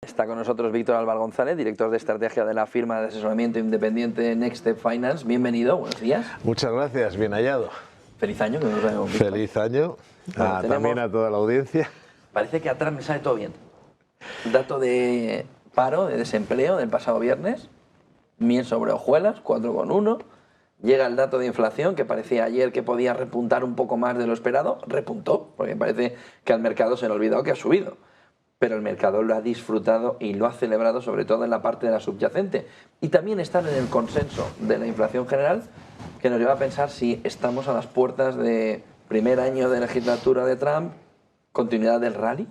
Está con nosotros Víctor Álvaro González, director de estrategia de la firma de asesoramiento independiente Next Step Finance. Bienvenido, buenos días. Muchas gracias, bien hallado. Feliz año, que nos vemos. Feliz año, también a toda la audiencia. Parece que atrás me sale todo bien. Dato de paro, de desempleo del pasado viernes, miel sobre hojuelas, 4,1. Llega el dato de inflación, que parecía ayer que podía repuntar un poco más de lo esperado, repuntó, porque parece que al mercado se le ha olvidado que ha subido. Pero el mercado lo ha disfrutado y lo ha celebrado, sobre todo en la parte de la subyacente. Y también están en el consenso de la inflación general, que nos lleva a pensar si estamos a las puertas de primer año de legislatura de Trump, continuidad del rally.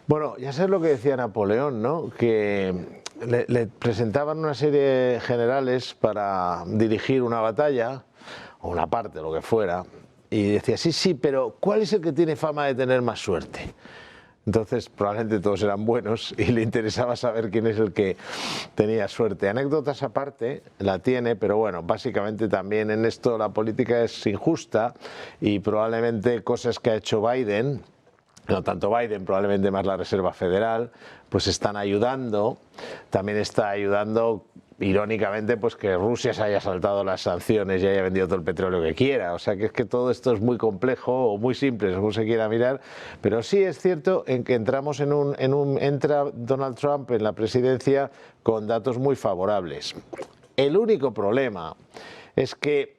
Bueno, ya sabes lo que decía Napoleón, ¿no? Que le presentaban una serie de generales para dirigir una batalla, o una parte, lo que fuera, y decía, sí, pero ¿cuál es el que tiene fama de tener más suerte? Entonces probablemente todos eran buenos y le interesaba saber quién es el que tenía suerte. Anécdotas aparte la tiene, pero bueno, básicamente también en esto la política es injusta y probablemente cosas que ha hecho Biden, no tanto Biden, probablemente más la Reserva Federal, pues están ayudando. También está ayudando, irónicamente, pues que Rusia se haya saltado las sanciones y haya vendido todo el petróleo que quiera. O sea que es que todo esto es muy complejo o muy simple, según se quiera mirar. Pero sí es cierto en que entramos entra Donald Trump en la presidencia con datos muy favorables. El único problema es que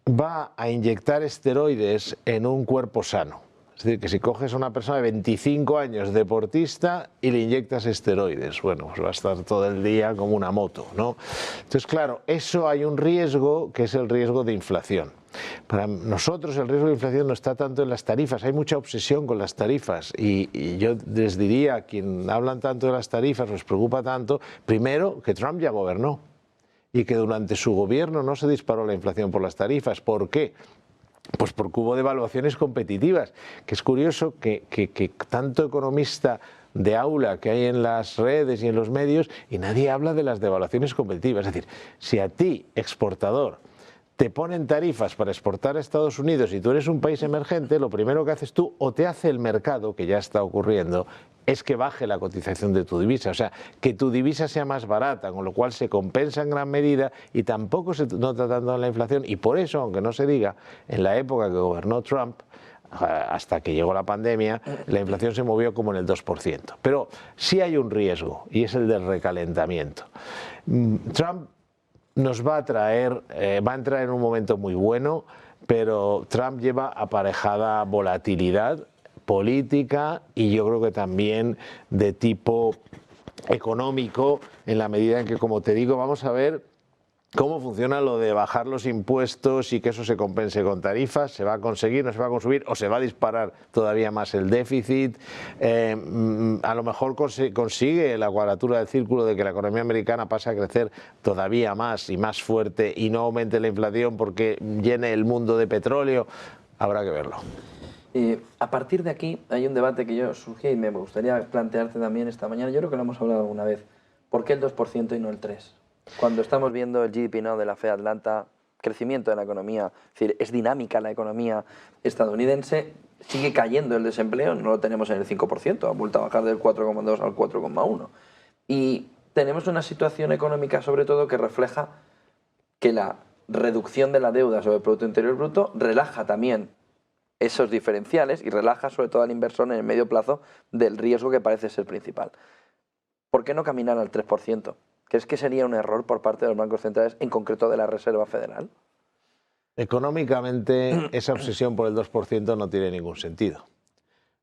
va a inyectar esteroides en un cuerpo sano. Es decir, que si coges a una persona de 25 años deportista y le inyectas esteroides, bueno, pues va a estar todo el día como una moto, ¿no? Entonces, claro, eso hay un riesgo que es el riesgo de inflación. Para nosotros el riesgo de inflación no está tanto en las tarifas, hay mucha obsesión con las tarifas y yo les diría a quien hablan tanto de las tarifas, les preocupa tanto, primero, que Trump ya gobernó y que durante su gobierno no se disparó la inflación por las tarifas. ¿Por qué? Pues porque hubo devaluaciones competitivas, que es curioso que tanto economista de aula que hay en las redes y en los medios y nadie habla de las devaluaciones competitivas. Es decir, si a ti, exportador, te ponen tarifas para exportar a Estados Unidos y tú eres un país emergente, lo primero que haces tú, o te hace el mercado, que ya está ocurriendo, es que baje la cotización de tu divisa, o sea, que tu divisa sea más barata, con lo cual se compensa en gran medida y tampoco se nota tanto en la inflación. Y por eso, aunque no se diga, en la época que gobernó Trump, hasta que llegó la pandemia, la inflación se movió como en el 2%. Pero sí hay un riesgo, y es el del recalentamiento. Trump nos va a traer, va a entrar en un momento muy bueno, pero Trump lleva aparejada volatilidad política y yo creo que también de tipo económico, en la medida en que, como te digo, vamos a ver cómo funciona lo de bajar los impuestos y que eso se compense con tarifas. ¿Se va a conseguir, no se va a conseguir o se va a disparar todavía más el déficit? A lo mejor consigue la cuadratura del círculo de que la economía americana pase a crecer todavía más y más fuerte y no aumente la inflación porque llene el mundo de petróleo. Habrá que verlo. A partir de aquí hay un debate que yo surgí y me gustaría plantearte también esta mañana. Yo creo que lo hemos hablado alguna vez. ¿Por qué el 2% y no el 3%? Cuando estamos viendo el GDP Now de la FED Atlanta, crecimiento de la economía, es decir, es dinámica la economía estadounidense, sigue cayendo el desempleo, no lo tenemos en el 5%, ha vuelto a bajar del 4,2 al 4,1. Y tenemos una situación económica sobre todo que refleja que la reducción de la deuda sobre el Producto Interior Bruto relaja también esos diferenciales y relaja sobre todo al inversor en el medio plazo del riesgo que parece ser principal. ¿Por qué no caminar al 3%? ¿Crees que sería un error por parte de los bancos centrales, en concreto de la Reserva Federal? Económicamente, esa obsesión por el 2% no tiene ningún sentido.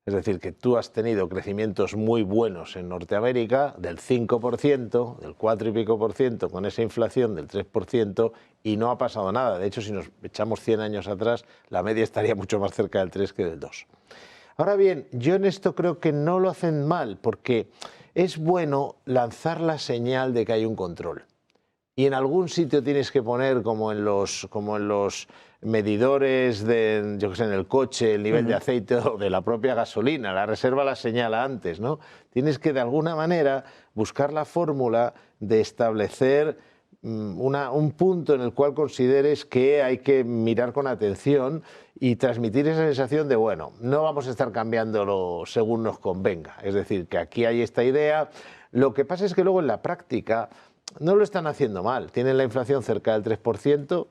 Es decir, que tú has tenido crecimientos muy buenos en Norteamérica del 5%, del 4 y pico por ciento, con esa inflación del 3% y no ha pasado nada. De hecho, si nos echamos 100 años atrás, la media estaría mucho más cerca del 3 que del 2. Ahora bien, yo en esto creo que no lo hacen mal, porque es bueno lanzar la señal de que hay un control. Y en algún sitio tienes que poner, como en los medidores de, yo que sé, en el coche, el nivel de aceite o de la propia gasolina. La reserva la señala antes, ¿no? Tienes que de alguna manera buscar la fórmula de establecer un punto en el cual consideres que hay que mirar con atención y transmitir esa sensación de, bueno, no vamos a estar cambiándolo según nos convenga. Es decir, que aquí hay esta idea. Lo que pasa es que luego en la práctica no lo están haciendo mal. Tienen la inflación cerca del 3%,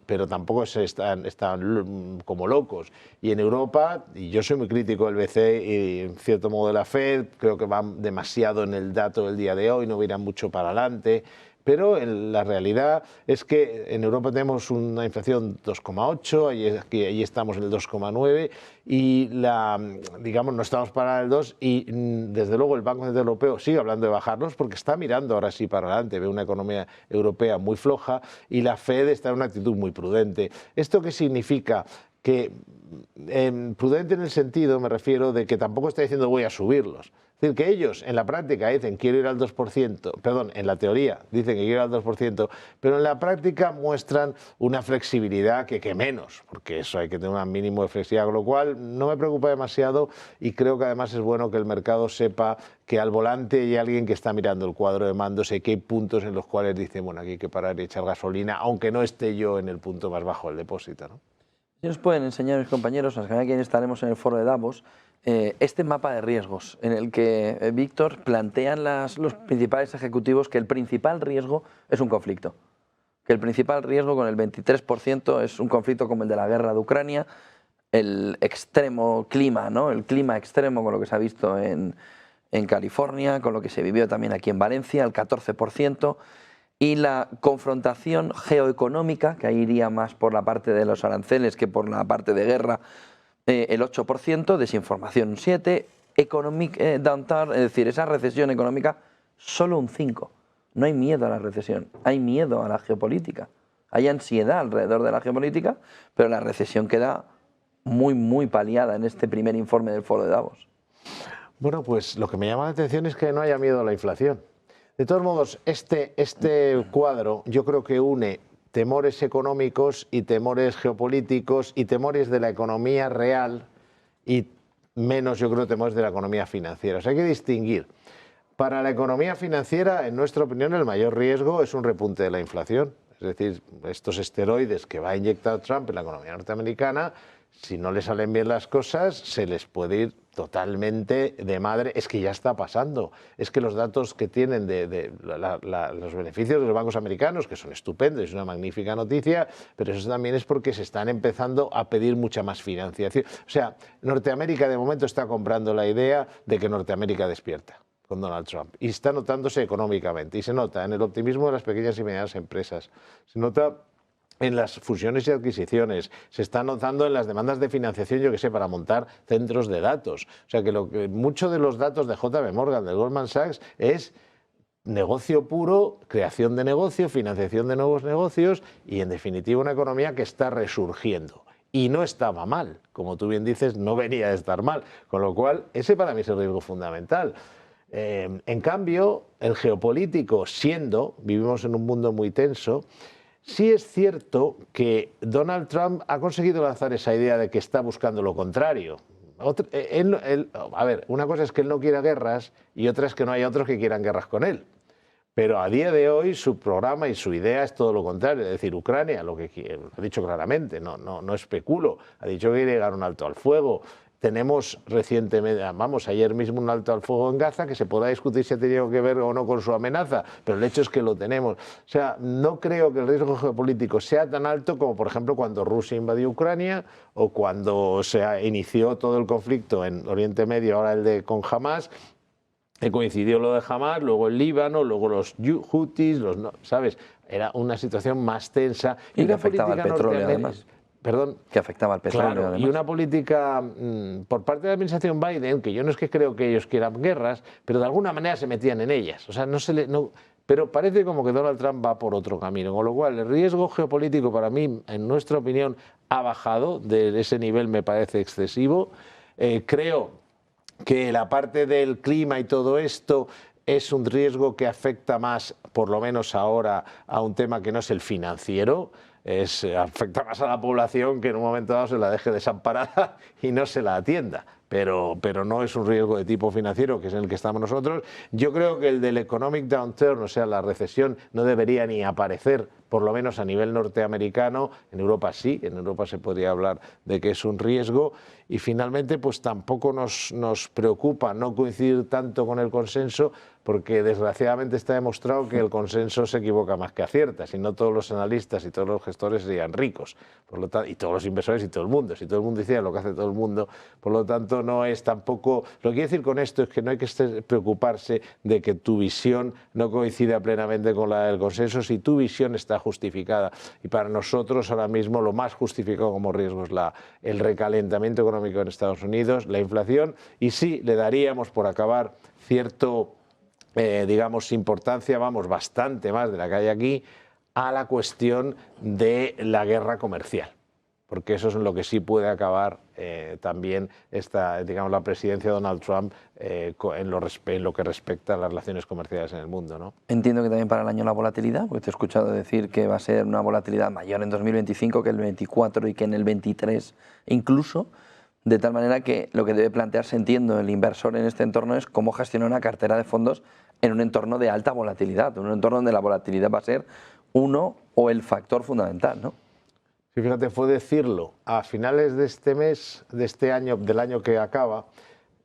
pero tampoco están como locos. Y en Europa, y yo soy muy crítico del BCE y en cierto modo de la Fed, creo que van demasiado en el dato del día de hoy, no irán mucho para adelante. Pero la realidad es que en Europa tenemos una inflación 2,8, ahí estamos en el 2,9 y digamos no estamos para el 2 y desde luego el Banco Central Europeo sigue hablando de bajarlos porque está mirando ahora sí para adelante, ve una economía europea muy floja y la Fed está en una actitud muy prudente. ¿Esto qué significa? Que prudente en el sentido, me refiero, de que tampoco está diciendo voy a subirlos. Es decir, que ellos en la práctica dicen quiero ir al 2%, perdón, en la teoría dicen que quiero ir al 2%, pero en la práctica muestran una flexibilidad que menos, porque eso hay que tener un mínimo de flexibilidad, con lo cual no me preocupa demasiado y creo que además es bueno que el mercado sepa que al volante hay alguien que está mirando el cuadro de mandos y que hay puntos en los cuales dice, bueno, aquí hay que parar y echar gasolina, aunque no esté yo en el punto más bajo del depósito, ¿no? Si nos pueden enseñar mis compañeros, la semana que viene estaremos en el foro de Davos, este mapa de riesgos en el que Víctor plantean los principales ejecutivos que el principal riesgo es un conflicto, que el principal riesgo con el 23% es un conflicto como el de la guerra de Ucrania, el extremo clima, ¿no? El clima extremo con lo que se ha visto en California, con lo que se vivió también aquí en Valencia, el 14%. Y la confrontación geoeconómica, que ahí iría más por la parte de los aranceles que por la parte de guerra, el 8%, desinformación un 7%, economic downturn, es decir, esa recesión económica, solo un 5%. No hay miedo a la recesión, hay miedo a la geopolítica. Hay ansiedad alrededor de la geopolítica, pero la recesión queda muy, muy paliada en este primer informe del Foro de Davos. Bueno, pues lo que me llama la atención es que no haya miedo a la inflación. De todos modos, este cuadro yo creo que une temores económicos y temores geopolíticos y temores de la economía real y menos, yo creo, temores de la economía financiera. O sea, hay que distinguir. Para la economía financiera, en nuestra opinión, el mayor riesgo es un repunte de la inflación. Es decir, estos esteroides que va a inyectar Trump en la economía norteamericana, si no le salen bien las cosas, se les puede ir totalmente de madre. Es que ya está pasando. Es que los datos que tienen de los beneficios de los bancos americanos, que son estupendos, es una magnífica noticia, pero eso también es porque se están empezando a pedir mucha más financiación. O sea, Norteamérica de momento está comprando la idea de que Norteamérica despierta con Donald Trump y está notándose económicamente y se nota en el optimismo de las pequeñas y medianas empresas, se nota en las fusiones y adquisiciones, se está notando en las demandas de financiación, yo que sé, para montar centros de datos. O sea que muchos de los datos de JP Morgan, de Goldman Sachs, es negocio puro, creación de negocio, financiación de nuevos negocios y en definitiva una economía que está resurgiendo. Y no estaba mal, como tú bien dices, no venía de estar mal, con lo cual ese para mí es el riesgo fundamental. En cambio, el geopolítico, vivimos en un mundo muy tenso, sí es cierto que Donald Trump ha conseguido lanzar esa idea de que está buscando lo contrario. A ver, una cosa es que él no quiera guerras y otra es que no haya otros que quieran guerras con él. Pero a día de hoy su programa y su idea es todo lo contrario. Es decir, Ucrania, lo ha dicho claramente, no especulo, ha dicho que quiere llegar a un alto al fuego. Tenemos recientemente, ayer mismo un alto al fuego en Gaza, que se podrá discutir si ha tenido que ver o no con su amenaza, pero el hecho es que lo tenemos. O sea, no creo que el riesgo geopolítico sea tan alto como, por ejemplo, cuando Rusia invadió Ucrania o cuando se inició todo el conflicto en Oriente Medio, ahora con Hamas, que coincidió lo de Hamas, luego el Líbano, luego los Houthis, ¿sabes? Era una situación más tensa. Y que afectaba al petróleo, además. Perdón. Que afectaba al petróleo, claro, además. Y una política por parte de la administración Biden, que yo no es que creo que ellos quieran guerras, pero de alguna manera se metían en ellas. O sea, pero parece como que Donald Trump va por otro camino, con lo cual el riesgo geopolítico para mí, en nuestra opinión, ha bajado de ese nivel, me parece excesivo. Creo que la parte del clima y todo esto es un riesgo que afecta más, por lo menos ahora, a un tema que no es el financiero. Afecta más a la población que en un momento dado se la deje desamparada y no se la atienda. pero no es un riesgo de tipo financiero, que es en el que estamos nosotros. Yo creo que el del economic downturn, o sea, la recesión, no debería ni aparecer, por lo menos a nivel norteamericano. En Europa sí, en Europa se podría hablar de que es un riesgo. Y finalmente, pues tampoco nos preocupa no coincidir tanto con el consenso, porque desgraciadamente está demostrado que el consenso se equivoca más que acierta. Si no, todos los analistas y todos los gestores serían ricos, por lo tanto, y todos los inversores y todo el mundo. Si todo el mundo hiciera lo que hace todo el mundo, por lo tanto no es tampoco... Lo que quiero decir con esto es que no hay que preocuparse de que tu visión no coincida plenamente con la del consenso si tu visión está justificada. Y para nosotros ahora mismo lo más justificado como riesgo es el recalentamiento económico en Estados Unidos, la inflación, y sí le daríamos, por acabar, cierto, digamos, importancia, vamos, bastante más de la que hay aquí, a la cuestión de la guerra comercial, porque eso es en lo que sí puede acabar también digamos, la presidencia de Donald Trump en lo que respecta a las relaciones comerciales en el mundo, ¿no? Entiendo que también para el año la volatilidad, porque te he escuchado decir que va a ser una volatilidad mayor en 2025 que el 24 y que en el 23 incluso, de tal manera que lo que debe plantearse, entiendo, el inversor en este entorno es cómo gestionar una cartera de fondos en un entorno de alta volatilidad, en un entorno donde la volatilidad va a ser uno o el factor fundamental, ¿no? Sí, fíjate, fue decirlo a finales de este mes, de este año, del año que acaba,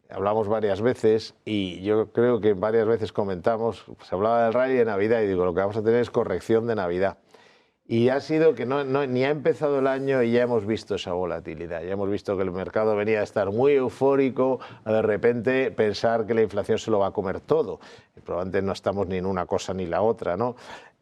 hablamos varias veces y yo creo que varias veces comentamos, se hablaba del rally de Navidad y digo, lo que vamos a tener es corrección de Navidad. Y ha sido que ni ha empezado el año y ya hemos visto esa volatilidad. Ya hemos visto que el mercado venía a estar muy eufórico, a de repente pensar que la inflación se lo va a comer todo. Y probablemente no estamos ni en una cosa ni la otra, ¿no?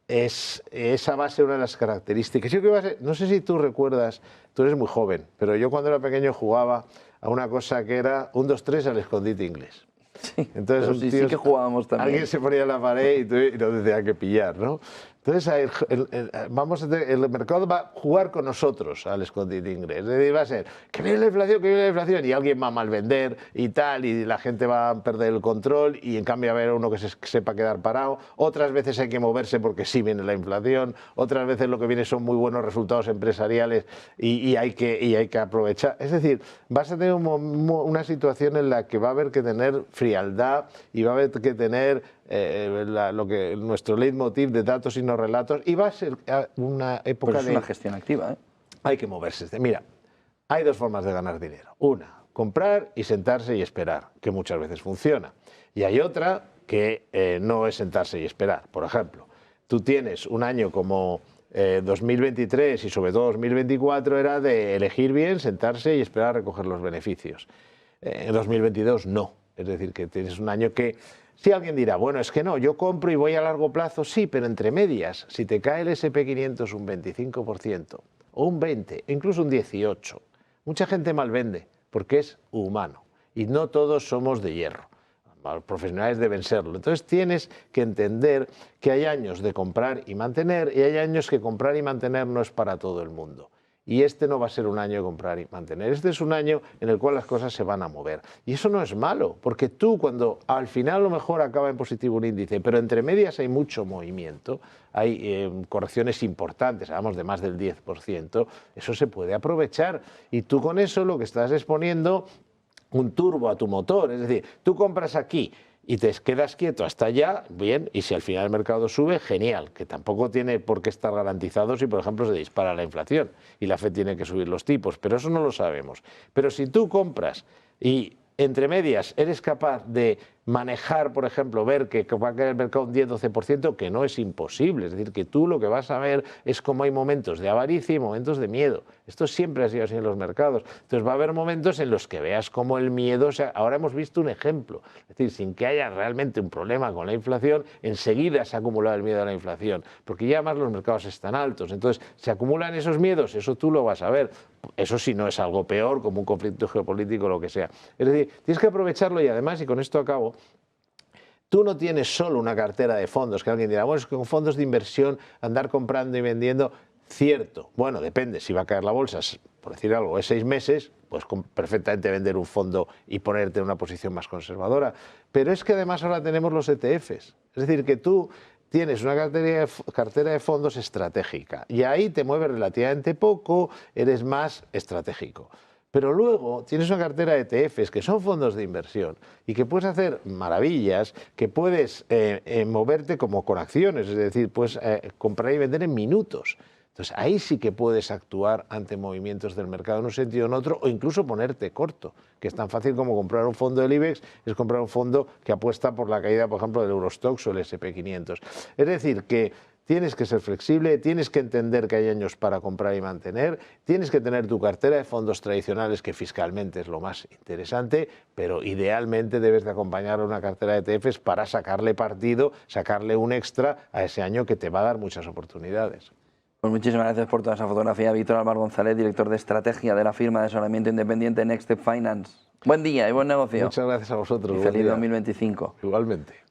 Esa va a ser una de las características. Yo creo que no sé si tú recuerdas, tú eres muy joven, pero yo cuando era pequeño jugaba a una cosa que era 1, 2, 3 al escondite inglés. Sí, entonces sí que jugábamos también. Alguien se ponía en la pared y nos tenía que pillar, ¿no? Entonces el mercado va a jugar con nosotros al escondite inglés. Es decir, va a ser que viene la inflación, que viene la inflación, y alguien va a malvender y tal, y la gente va a perder el control, y en cambio va a haber uno que sepa quedar parado. Otras veces hay que moverse porque sí viene la inflación, otras veces lo que viene son muy buenos resultados empresariales y hay que aprovechar. Es decir, vas a tener una situación en la que va a haber que tener frialdad y va a haber que tener nuestro leitmotiv de datos y no relatos, y va a ser una época de... una gestión activa, ¿eh? Hay que moverse. Mira, hay dos formas de ganar dinero. Una, comprar y sentarse y esperar, que muchas veces funciona. Y hay otra que no es sentarse y esperar. Por ejemplo, tú tienes un año como 2023 y sobre todo 2024 era de elegir bien, sentarse y esperar a recoger los beneficios. En 2022 no. Es decir, que tienes un año que... Si alguien dirá, bueno, es que no, yo compro y voy a largo plazo, sí, pero entre medias, si te cae el SP500 un 25% o un 20%, incluso un 18%, mucha gente mal vende porque es humano y no todos somos de hierro. Los profesionales deben serlo. Entonces tienes que entender que hay años de comprar y mantener y hay años que comprar y mantener no es para todo el mundo. Y este no va a ser un año de comprar y mantener. Este es un año en el cual las cosas se van a mover. Y eso no es malo, porque tú cuando al final a lo mejor acaba en positivo un índice, pero entre medias hay mucho movimiento, hay correcciones importantes, hablamos de más del 10%, eso se puede aprovechar. Y tú con eso lo que estás es poniendo un turbo a tu motor. Es decir, tú compras aquí y te quedas quieto hasta allá, bien, y si al final el mercado sube, genial, que tampoco tiene por qué estar garantizado si, por ejemplo, se dispara la inflación y la FED tiene que subir los tipos, pero eso no lo sabemos. Pero si tú compras y entre medias eres capaz de manejar, por ejemplo, ver que va a caer el mercado un 10-12%, que no es imposible. Es decir, que tú lo que vas a ver es cómo hay momentos de avaricia y momentos de miedo. Esto siempre ha sido así en los mercados. Entonces va a haber momentos en los que veas cómo el miedo... ahora hemos visto un ejemplo. Es decir, sin que haya realmente un problema con la inflación, enseguida se ha acumulado el miedo a la inflación, porque ya más los mercados están altos. Entonces, se acumulan esos miedos, eso tú lo vas a ver. Eso sí no es algo peor, como un conflicto geopolítico o lo que sea. Es decir, tienes que aprovecharlo y además, y con esto acabo, tú no tienes solo una cartera de fondos, que alguien dirá, bueno, es que con fondos de inversión andar comprando y vendiendo, cierto, bueno, depende, si va a caer la bolsa, por decir algo, es 6 meses, pues perfectamente vender un fondo y ponerte en una posición más conservadora. Pero es que además ahora tenemos los ETFs, es decir, que tú tienes una cartera de fondos estratégica y ahí te mueves relativamente poco, eres más estratégico. Pero luego tienes una cartera de ETFs, que son fondos de inversión, y que puedes hacer maravillas, que puedes moverte como con acciones, es decir, puedes comprar y vender en minutos. Entonces ahí sí que puedes actuar ante movimientos del mercado en un sentido o en otro, o incluso ponerte corto, que es tan fácil como comprar un fondo del IBEX, es comprar un fondo que apuesta por la caída, por ejemplo, del Eurostoxx o el SP500. Es decir, que tienes que ser flexible, tienes que entender que hay años para comprar y mantener, tienes que tener tu cartera de fondos tradicionales, que fiscalmente es lo más interesante, pero idealmente debes de acompañar a una cartera de ETFs para sacarle partido, sacarle un extra a ese año que te va a dar muchas oportunidades. Pues muchísimas gracias por toda esa fotografía. Víctor Álvaro González, director de estrategia de la firma de asesoramiento independiente Next Step Finance. Buen día y buen negocio. Muchas gracias a vosotros. Y feliz 2025. Igualmente.